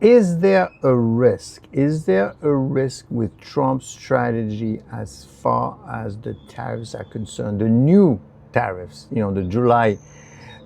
Is there a risk? Is there a risk with Trump's strategy as far as the tariffs are concerned? The new tariffs, the July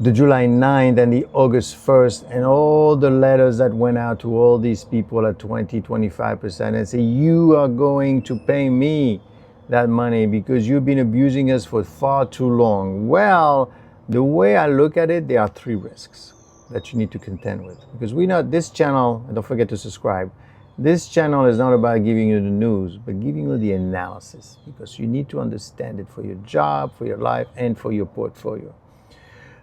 9th and the August 1st, and all the letters that went out to all these people at 25% and say, you are going to pay me that money because you've been abusing us for far too long. Well, the way I look at it, there are three risks that you need to contend with. Because this channel, and don't forget to subscribe, this channel is not about giving you the news, but giving you the analysis, because you need to understand it for your job, for your life, and for your portfolio.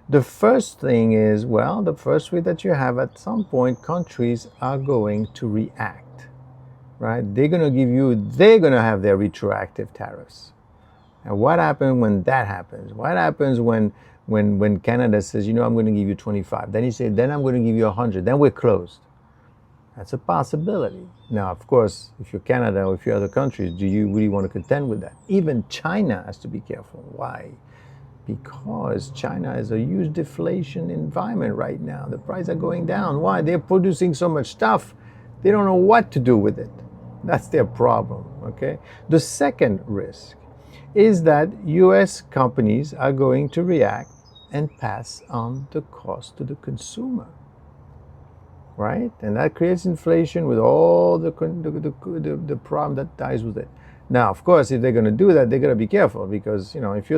The first thing is, well, the first way that you have, at some point, countries are going to react, right? They're going to have their retroactive tariffs. And what happens when that happens? What happens when Canada says, I'm going to give you 25, then you say, then I'm going to give you 100, then we're closed? That's a possibility. Now, of course, if you're Canada or if you're other countries, do you really want to contend with that? Even China has to be careful. Why? Because China is a huge deflation environment right now. The prices are going down. Why? They're producing so much stuff, they don't know what to do with it. That's their problem, okay? The second risk is that US companies are going to react and pass on the cost to the consumer, right? And that creates inflation with all the problem that ties with it. Now, of course, if they're going to do that, they're going to be careful, because if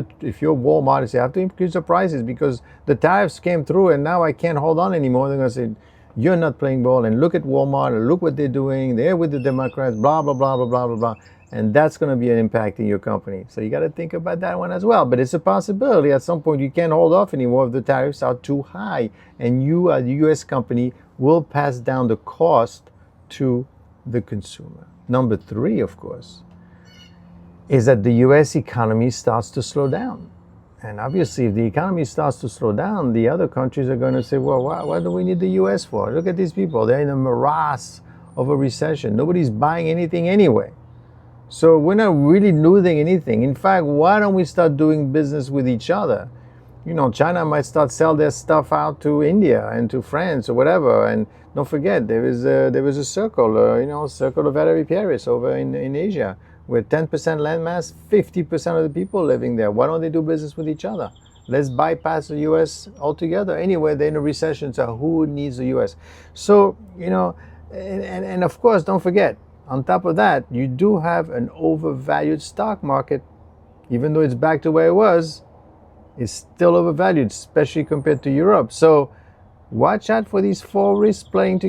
you're Walmart and say, I have to increase the prices because the tariffs came through and now I can't hold on anymore, they're going to say, you're not playing ball, and look at Walmart and look what they're doing. They're with the Democrats, blah, blah, blah, blah, blah, blah, blah. And that's going to be an impact in your company. So you got to think about that one as well. But it's a possibility at some point you can't hold off anymore if the tariffs are too high. And you, as a US company, will pass down the cost to the consumer. Number three, of course, is that the US economy starts to slow down. And obviously, if the economy starts to slow down, the other countries are going to say, well, what do we need the US for? Look at these people. They're in a morass of a recession. Nobody's buying anything anyway. So we're not really losing anything. In fact, why don't we start doing business with each other? China might start sell their stuff out to India and to France or whatever. And don't forget, there is a circle, circle of Valerie Paris over in Asia, with 10% landmass, 50% of the people living there. Why don't they do business with each other? Let's bypass the US altogether. Anyway, they're in a recession, so who needs the US? So, and of course, don't forget, on top of that, you do have an overvalued stock market. Even though it's back to where it was, it's still overvalued, especially compared to Europe. So watch out for these four risks playing together.